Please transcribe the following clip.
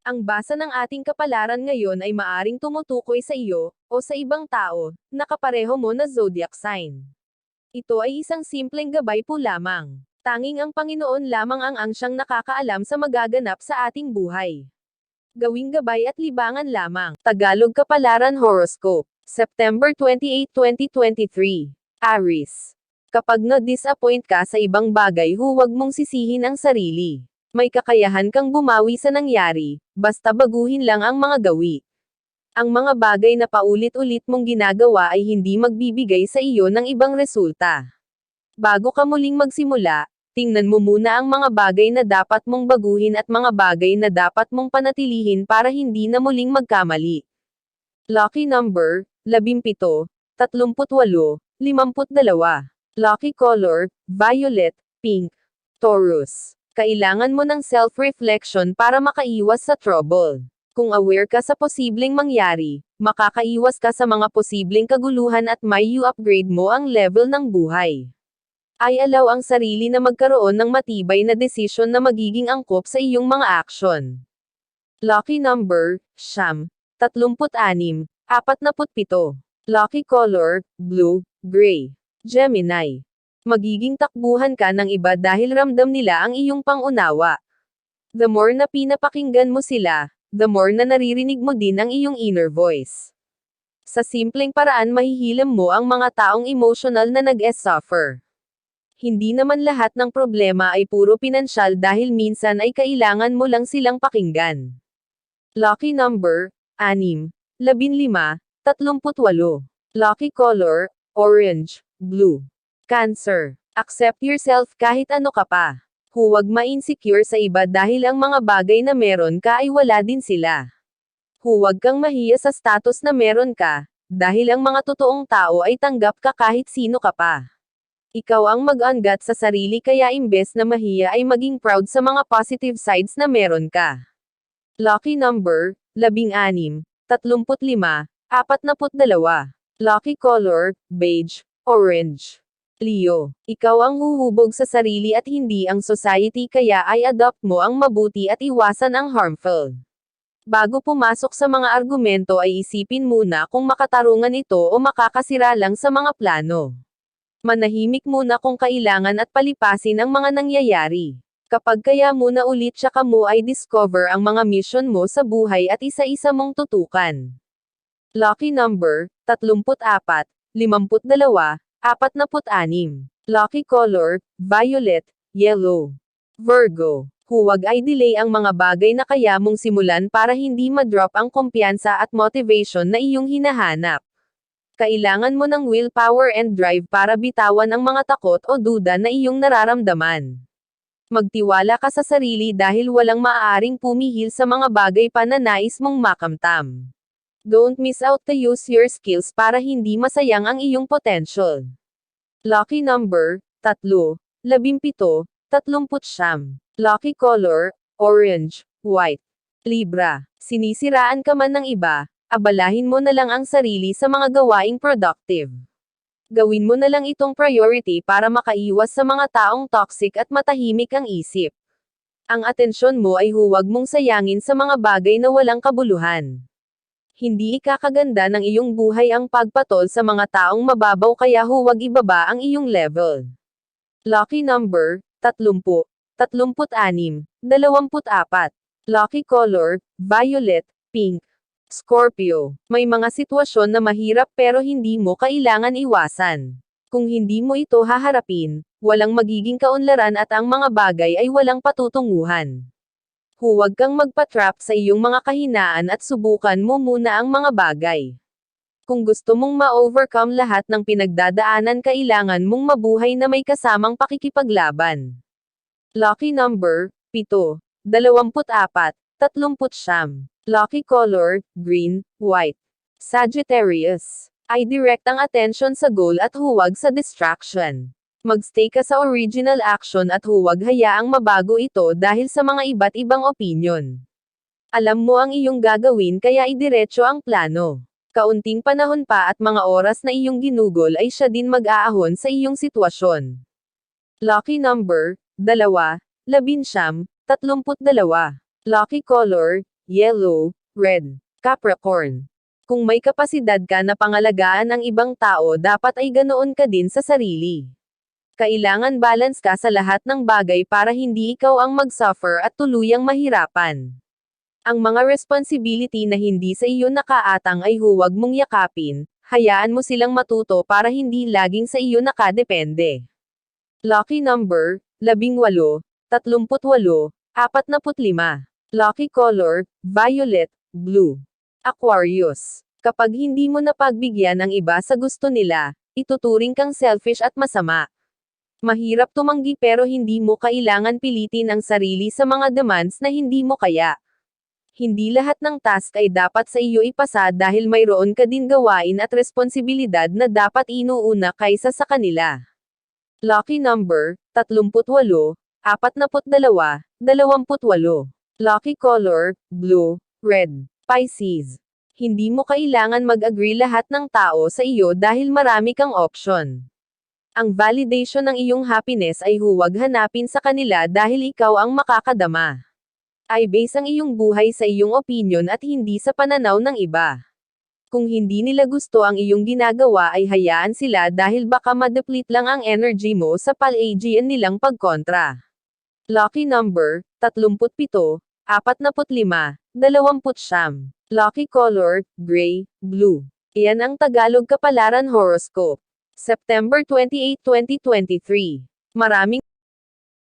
Ang basa ng ating kapalaran ngayon ay maaring tumutukoy sa iyo, o sa ibang tao, na kapareho mo na zodiac sign. Ito ay isang simpleng gabay po lamang. Tanging ang Panginoon lamang ang siyang nakakaalam sa magaganap sa ating buhay. Gawing gabay at libangan lamang. Tagalog Kapalaran Horoscope, September 28, 2023. Aries. Kapag na-disappoint ka sa ibang bagay, huwag mong sisihin ang sarili. May kakayahan kang bumawi sa nangyari, basta baguhin lang ang mga gawi. Ang mga bagay na paulit-ulit mong ginagawa ay hindi magbibigay sa iyo ng ibang resulta. Bago ka muling magsimula, tingnan mo muna ang mga bagay na dapat mong baguhin at mga bagay na dapat mong panatilihin para hindi na muling magkamali. Lucky number, 17, 38, 52. Lucky color, violet, pink. Taurus. Kailangan mo ng self-reflection para makaiwas sa trouble. Kung aware ka sa posibleng mangyari, makakaiwas ka sa mga posibleng kaguluhan at may upgrade mo ang level ng buhay. Ay allow ang sarili na magkaroon ng matibay na desisyon na magiging angkop sa iyong mga aksyon. Lucky number, 36, 47. Lucky color, blue, gray. Gemini. Magiging takbuhan ka ng iba dahil ramdam nila ang iyong pangunawa. The more na pinapakinggan mo sila, the more na naririnig mo din ang iyong inner voice. Sa simpleng paraan mahihilam mo ang mga taong emotional na nag-suffer. Hindi naman lahat ng problema ay puro pinansyal dahil minsan ay kailangan mo lang silang pakinggan. Lucky number, 6, 15, 38. Lucky color, orange, blue. Cancer. Accept yourself kahit ano ka pa. Huwag ma-insecure sa iba dahil ang mga bagay na meron ka ay wala din sila. Huwag kang mahiya sa status na meron ka, dahil ang mga totoong tao ay tanggap ka kahit sino ka pa. Ikaw ang mag-angat sa sarili kaya imbes na mahiya ay maging proud sa mga positive sides na meron ka. Lucky number, 16, 35, 42. Lucky color, beige, orange. Leo, ikaw ang huhubog sa sarili at hindi ang society kaya ay adopt mo ang mabuti at iwasan ang harmful. Bago pumasok sa mga argumento ay isipin muna kung makatarungan ito o makakasira lang sa mga plano. Manahimik muna kung kailangan at palipasin ang mga nangyayari. Kapag kaya muna ulit siya mo ay discover ang mga mission mo sa buhay at isa-isa mong tutukan. Lucky number, 34, 52, 46. Lucky color, violet, yellow. Virgo. Huwag ay delay ang mga bagay na kaya mong simulan para hindi ma-drop ang kumpiyansa at motivation na iyong hinahanap. Kailangan mo ng willpower and drive para bitawan ang mga takot o duda na iyong nararamdaman. Magtiwala ka sa sarili dahil walang maaaring pumihil sa mga bagay pa na nais mong makamtam. Don't miss out to use your skills para hindi masayang ang iyong potential. Lucky number, 3, 17, 39. Lucky color, orange, white. Libra. Sinisiraan ka man ng iba, abalahin mo na lang ang sarili sa mga gawaing productive. Gawin mo na lang itong priority para makaiwas sa mga taong toxic at matahimik ang isip. Ang atensyon mo ay huwag mong sayangin sa mga bagay na walang kabuluhan. Hindi ikakaganda ng iyong buhay ang pagpatol sa mga taong mababaw kaya huwag ibaba ang iyong level. Lucky number, 30, 36, 24. Lucky color, violet, pink. Scorpio. May mga sitwasyon na mahirap pero hindi mo kailangan iwasan. Kung hindi mo ito haharapin, walang magiging kaunlaran at ang mga bagay ay walang patutunguhan. Huwag kang magpa-trap sa iyong mga kahinaan at subukan mo muna ang mga bagay. Kung gusto mong ma-overcome lahat ng pinagdadaanan kailangan mong mabuhay na may kasamang pakikipaglaban. Lucky number, 7, 24, 39. Lucky color, green, white. Sagittarius. Ay direct ang attention sa goal at huwag sa distraction. Magstay ka sa original action at huwag hayaang mabago ito dahil sa mga iba't ibang opinion. Alam mo ang iyong gagawin kaya idiretso ang plano. Kaunting panahon pa at mga oras na iyong ginugol ay siya din mag-aahon sa iyong sitwasyon. Lucky number, 2, 11, 32. Lucky color, yellow, red. Capricorn. Kung may kapasidad ka na pangalagaan ang ibang tao, dapat ay ganoon ka din sa sarili. Kailangan balance ka sa lahat ng bagay para hindi ikaw ang mag-suffer at tuluyang mahirapan. Ang mga responsibility na hindi sa iyo nakaatang ay huwag mong yakapin, hayaan mo silang matuto para hindi laging sa iyo nakadepende. Lucky number, 18, 38, 45. Lucky color, violet, blue. Aquarius. Kapag hindi mo napagbigyan ang iba sa gusto nila, ituturing kang selfish at masama. Mahirap tumanggi pero hindi mo kailangan pilitin ang sarili sa mga demands na hindi mo kaya. Hindi lahat ng task ay dapat sa iyo ipasa dahil mayroon ka din gawain at responsibilidad na dapat inuuna kaysa sa kanila. Lucky number, 38, 42, 28. Lucky color, blue, red. Pisces. Hindi mo kailangan mag-agree lahat ng tao sa iyo dahil marami kang option. Ang validation ng iyong happiness ay huwag hanapin sa kanila dahil ikaw ang makakadama. Ay base ang iyong buhay sa iyong opinion at hindi sa pananaw ng iba. Kung hindi nila gusto ang iyong ginagawa ay hayaan sila dahil baka ma-deplete lang ang energy mo sa Palladian nilang pagkontra. Lucky number, 37, 45, 20. Lucky color, gray, blue. Iyan ang Tagalog Kapalaran Horoscope. September 28, 2023. Maraming